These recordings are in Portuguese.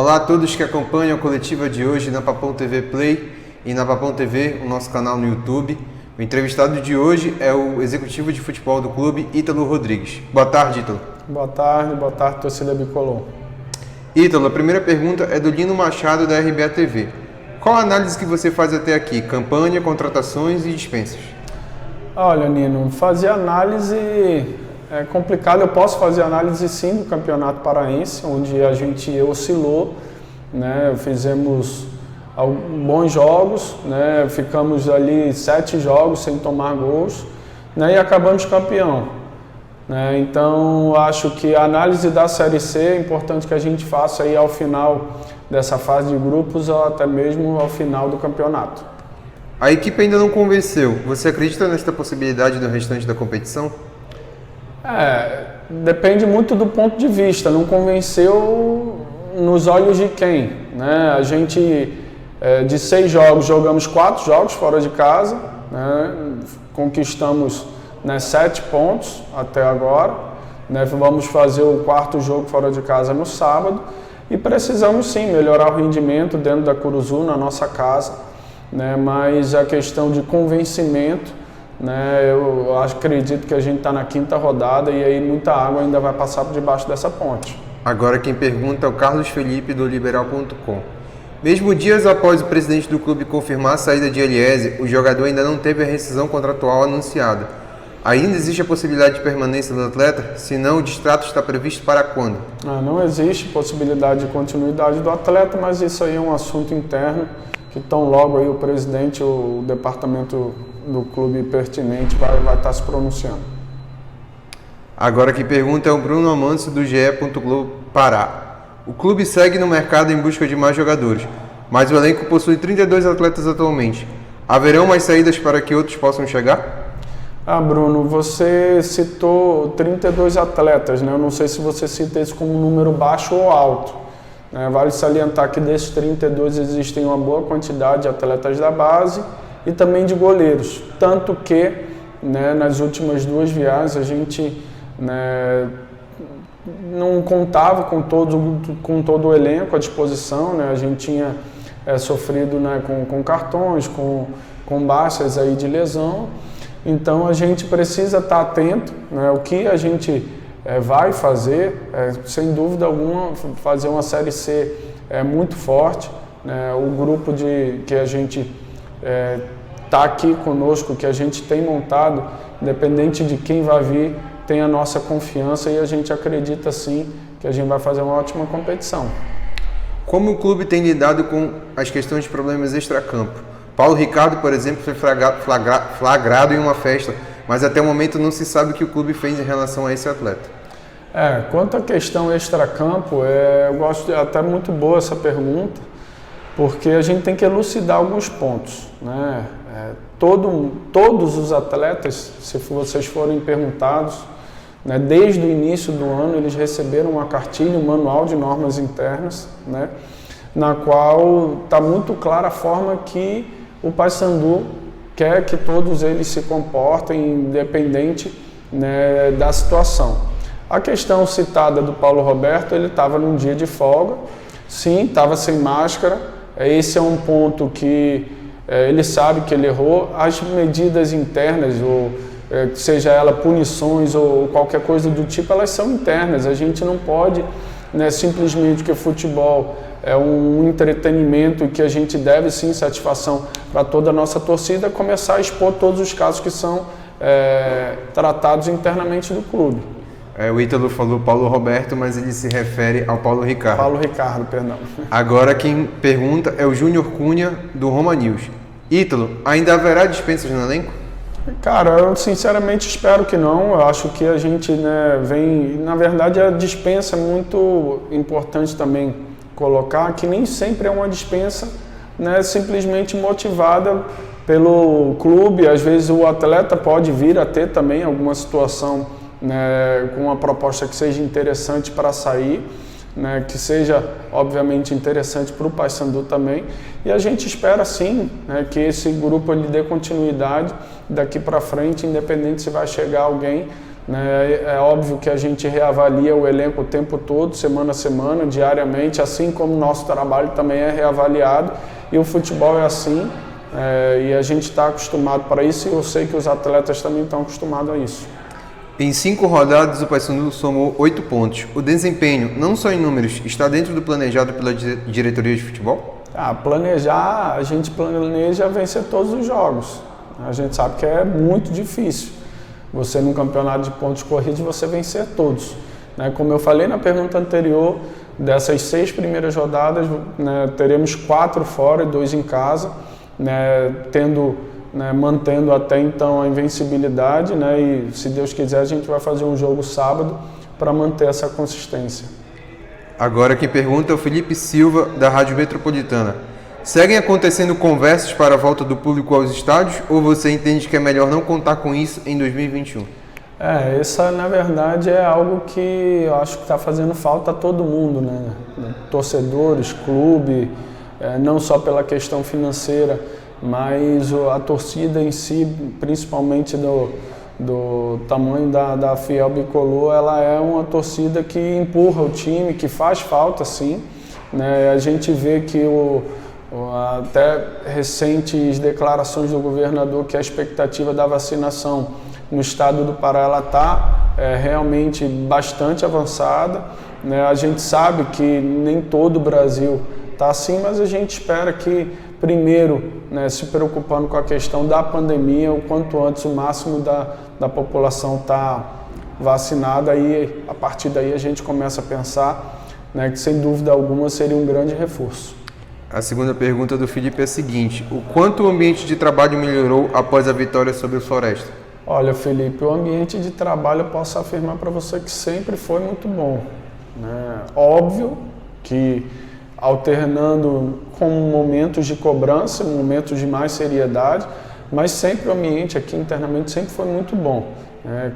Olá a todos que acompanham a coletiva de hoje na Papão TV Play e na Papão TV, o nosso canal no YouTube. O entrevistado de hoje é o executivo de futebol do clube, Ítalo Rodrigues. Boa tarde, Ítalo. Boa tarde, torcida bicolor. Ítalo, a primeira pergunta é do Lino Machado, da RBA TV. Qual a análise que você faz até aqui? Campanha, contratações e dispensas? Olha, Nino, fazer análise é complicado. Eu posso fazer análise sim do Campeonato Paraense, onde a gente oscilou, né? Fizemos bons jogos, né? Ficamos ali 7 jogos sem tomar gols, né? E acabamos campeão, né? Então, acho que a análise da Série C é importante que a gente faça aí ao final dessa fase de grupos ou até mesmo ao final do campeonato. A equipe ainda não convenceu. Você acredita nesta possibilidade do restante da competição? Depende muito do ponto de vista. Não convenceu nos olhos de quem, né? A gente, de 6 jogos, jogamos 4 jogos fora de casa, né? Conquistamos, né, 7 pontos até agora, né? Vamos fazer o 4º jogo fora de casa no sábado e precisamos sim melhorar o rendimento dentro da Curuzu, na nossa casa, né? Mas a questão de convencimento, né, eu acredito que a gente está na 5ª rodada e aí muita água ainda vai passar por debaixo dessa ponte. Agora quem pergunta é o Carlos Felipe, do Liberal.com. Mesmo dias após o presidente do clube confirmar a saída de Eliezer, o jogador ainda não teve a rescisão contratual anunciada. Ainda existe a possibilidade de permanência do atleta? Se não, o distrato está previsto para quando? Não existe possibilidade de continuidade do atleta, mas isso aí é um assunto interno que tão logo aí o presidente, o departamento do clube pertinente vai estar se pronunciando. Agora quem pergunta é o Bruno Amâncio, do GE. Globo Pará. O clube segue no mercado em busca de mais jogadores, mas o elenco possui 32 atletas atualmente. Haverão mais saídas para que outros possam chegar? Bruno, você citou 32 atletas, né? Eu não sei se você cita isso como um número baixo ou alto, né? Vale salientar que desses 32 existem uma boa quantidade de atletas da base e também de goleiros, tanto que, né, nas últimas 2 viagens a gente, né, não contava com todo o elenco à disposição, né? A gente tinha sofrido, né, com cartões, com baixas aí de lesão, então a gente precisa estar atento, né? O que a gente vai fazer, sem dúvida alguma, fazer uma Série C muito forte, né? O grupo que a gente está aqui conosco, que a gente tem montado, independente de quem vai vir, tem a nossa confiança e a gente acredita sim que a gente vai fazer uma ótima competição. Como o clube tem lidado com as questões de problemas extracampo? Paulo Ricardo, por exemplo, foi flagrado em uma festa, mas até o momento não se sabe o que o clube fez em relação a esse atleta. Quanto à questão extracampo, eu gosto, até muito boa essa pergunta, porque a gente tem que elucidar alguns pontos, né? Todos os atletas, se vocês forem perguntados, né, desde o início do ano eles receberam uma cartilha, um manual de normas internas, né, na qual está muito clara a forma que o Paysandu quer que todos eles se comportem, independente, né, da situação. A questão citada do Paulo Roberto, ele estava num dia de folga, sim, estava sem máscara, esse é um ponto que ele sabe que ele errou. As medidas internas, ou seja ela punições ou qualquer coisa do tipo, elas são internas. A gente não pode, né, simplesmente que o futebol é um entretenimento e que a gente deve sim satisfação para toda a nossa torcida, começar a expor todos os casos que são tratados internamente do clube. O Ítalo falou Paulo Roberto, mas ele se refere ao Paulo Ricardo. Paulo Ricardo, perdão. Agora quem pergunta é o Júnior Cunha, do Roma News. Ítalo, ainda haverá dispensas no elenco? Cara, eu sinceramente espero que não. Eu acho que a gente, né, vem... Na verdade, a dispensa é muito importante também colocar, que nem sempre é uma dispensa, né, simplesmente motivada pelo clube. Às vezes o atleta pode vir a ter também alguma situação, né, com uma proposta que seja interessante para sair, né, que seja obviamente interessante para o Paysandu também, e a gente espera sim, né, que esse grupo ele dê continuidade daqui para frente, independente se vai chegar alguém, né? É óbvio que a gente reavalia o elenco o tempo todo, semana a semana, diariamente, assim como o nosso trabalho também é reavaliado, e o futebol é assim, e a gente está acostumado para isso, e eu sei que os atletas também estão acostumados a isso. Em 5 rodadas, o Paysandu somou 8 pontos. O desempenho, não só em números, está dentro do planejado pela diretoria de futebol? Planejar, a gente planeja vencer todos os jogos. A gente sabe que é muito difícil. Você, num campeonato de pontos corridos, você vencer todos. Como eu falei na pergunta anterior, dessas 6 primeiras rodadas, teremos 4 fora e 2 em casa, mantendo até então a invencibilidade, e se Deus quiser a gente vai fazer um jogo sábado para manter essa consistência. Agora quem pergunta é o Felipe Silva, da Rádio Metropolitana. Seguem acontecendo conversas para a volta do público aos estádios ou você entende que é melhor não contar com isso em 2021? Essa na verdade é algo que eu acho que está fazendo falta a todo mundo, torcedores, clube, não só pela questão financeira, mas a torcida em si, principalmente do tamanho da Fiel Bicolor, ela é uma torcida que empurra o time, que faz falta sim. A gente vê que até recentes declarações do governador que a expectativa da vacinação no estado do Pará está realmente bastante avançada. A gente sabe que nem todo o Brasil está assim, mas a gente espera que primeiro, se preocupando com a questão da pandemia, o quanto antes o máximo da população está vacinada, e a partir daí a gente começa a pensar que sem dúvida alguma seria um grande reforço. A segunda pergunta do Felipe é a seguinte: o quanto o ambiente de trabalho melhorou após a vitória sobre o Floresta? Olha, Felipe, o ambiente de trabalho eu posso afirmar para você que sempre foi muito bom. Óbvio que alternando com momentos de cobrança, momentos de mais seriedade, mas sempre o ambiente aqui internamente sempre foi muito bom.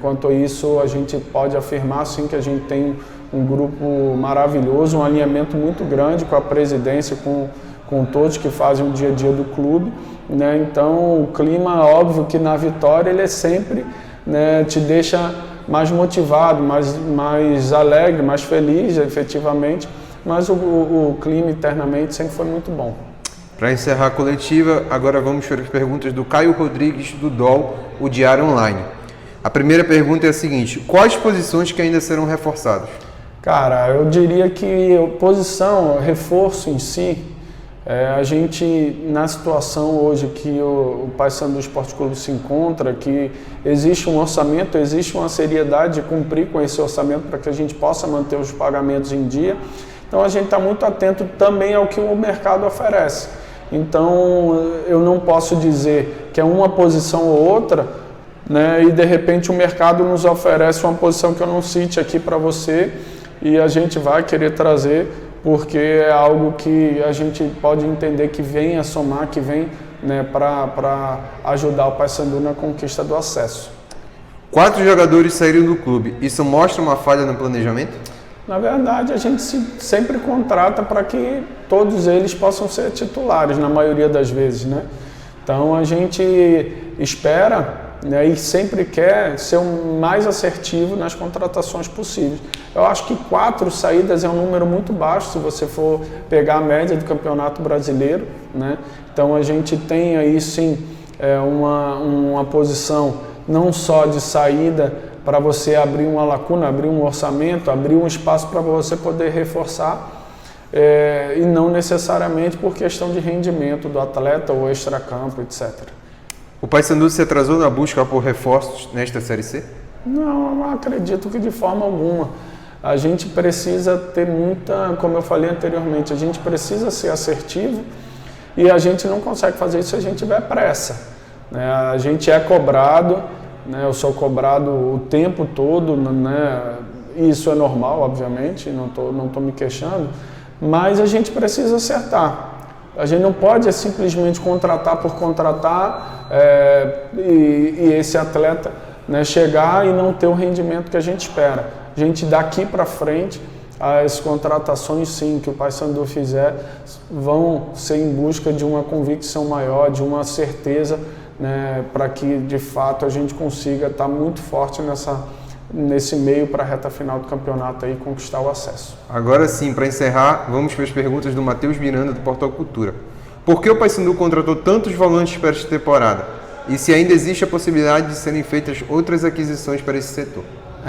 Quanto a isso, a gente pode afirmar sim que a gente tem um grupo maravilhoso, um alinhamento muito grande com a presidência, com todos que fazem o dia a dia do clube. Então, o clima, óbvio que na vitória ele é sempre, te deixa mais motivado, mais alegre, mais feliz, efetivamente. Mas o clima internamente sempre foi muito bom. Para encerrar a coletiva, agora vamos para as perguntas do Caio Rodrigues, do DOL, o Diário Online. A primeira pergunta é a seguinte: quais posições que ainda serão reforçadas? Cara, eu diria que posição, reforço em si, a gente, na situação hoje que o Paysandu Esporte Clube se encontra, que existe um orçamento, existe uma seriedade de cumprir com esse orçamento para que a gente possa manter os pagamentos em dia. Então a gente está muito atento também ao que o mercado oferece. Então eu não posso dizer que é uma posição ou outra, e de repente o mercado nos oferece uma posição que eu não cite aqui para você e a gente vai querer trazer, porque é algo que a gente pode entender que vem a somar, que vem para ajudar o Paysandu na conquista do acesso. 4 jogadores saíram do clube. Isso mostra uma falha no planejamento? Na verdade, a gente sempre contrata para que todos eles possam ser titulares, na maioria das vezes, Então, a gente espera e sempre quer ser o mais assertivo nas contratações possíveis. Eu acho que 4 saídas é um número muito baixo, se você for pegar a média do Campeonato Brasileiro, Então, a gente tem aí, sim, uma posição não só de saída, para você abrir uma lacuna, abrir um orçamento, abrir um espaço para você poder reforçar, e não necessariamente por questão de rendimento do atleta ou extracampo, etc. O Paysandu se atrasou na busca por reforços nesta Série C? Não acredito que de forma alguma. A gente precisa ter como eu falei anteriormente, a gente precisa ser assertivo e a gente não consegue fazer isso se a gente tiver pressa. A gente é cobrado, eu sou cobrado o tempo todo, e isso é normal, obviamente, não tô me queixando, mas a gente precisa acertar. A gente não pode simplesmente contratar por contratar e esse atleta chegar e não ter o rendimento que a gente espera. A gente daqui para frente, as contratações sim que o Paysandu fizer vão ser em busca de uma convicção maior, de uma certeza, para que de fato a gente consiga estar muito forte nesse meio para a reta final do campeonato aí conquistar o acesso. Agora sim, para encerrar, vamos para as perguntas do Matheus Miranda, do Portal Cultura. Por que o Paysandu contratou tantos volantes para esta temporada? E se ainda existe a possibilidade de serem feitas outras aquisições para esse setor?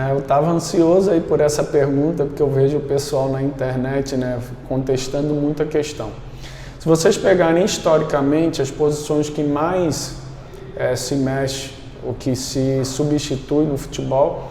Eu estava ansioso aí por essa pergunta, porque eu vejo o pessoal na internet, né, contestando muita questão. Se vocês pegarem historicamente as posições que mais se mexe, ou que se substitui no futebol,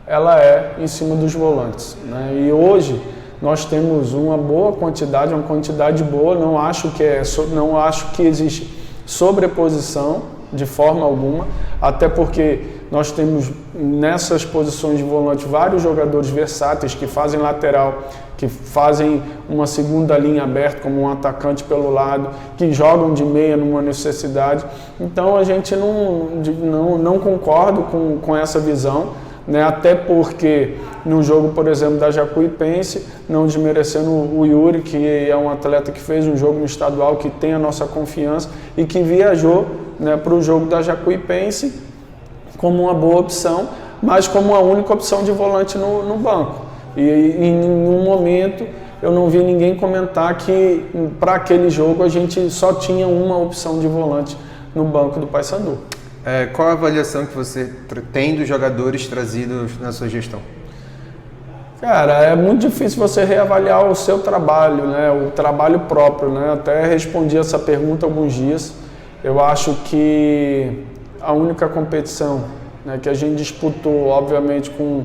ela é em cima dos volantes, né? E hoje nós temos uma boa quantidade, uma quantidade boa, não acho que existe sobreposição de forma alguma, até porque nós temos nessas posições de volante vários jogadores versáteis que fazem lateral, que fazem uma segunda linha aberta como um atacante pelo lado, que jogam de meia numa necessidade. Então a gente não concordo com essa visão, né? Até porque no jogo, por exemplo, da Jacuipense, não desmerecendo o Yuri, que é um atleta que fez um jogo no estadual, que tem a nossa confiança e que viajou, né, para o jogo da Jacuipense como uma boa opção, mas como a única opção de volante no banco. E em nenhum momento eu não vi ninguém comentar que para aquele jogo a gente só tinha uma opção de volante no banco do Paysandu. Qual a avaliação que você tem dos jogadores trazidos na sua gestão? Cara, é muito difícil você reavaliar o seu trabalho, né, o trabalho próprio, né? Até respondi essa pergunta há alguns dias. Eu acho que a única competição, né, que a gente disputou, obviamente com,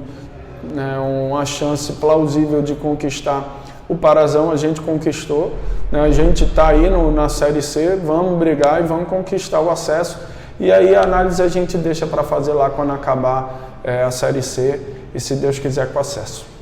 né, uma chance plausível de conquistar o Parazão, a gente conquistou, né? A gente está aí na Série C, vamos brigar e vamos conquistar o acesso. E aí a análise a gente deixa para fazer lá quando acabar a Série C e, se Deus quiser, com acesso.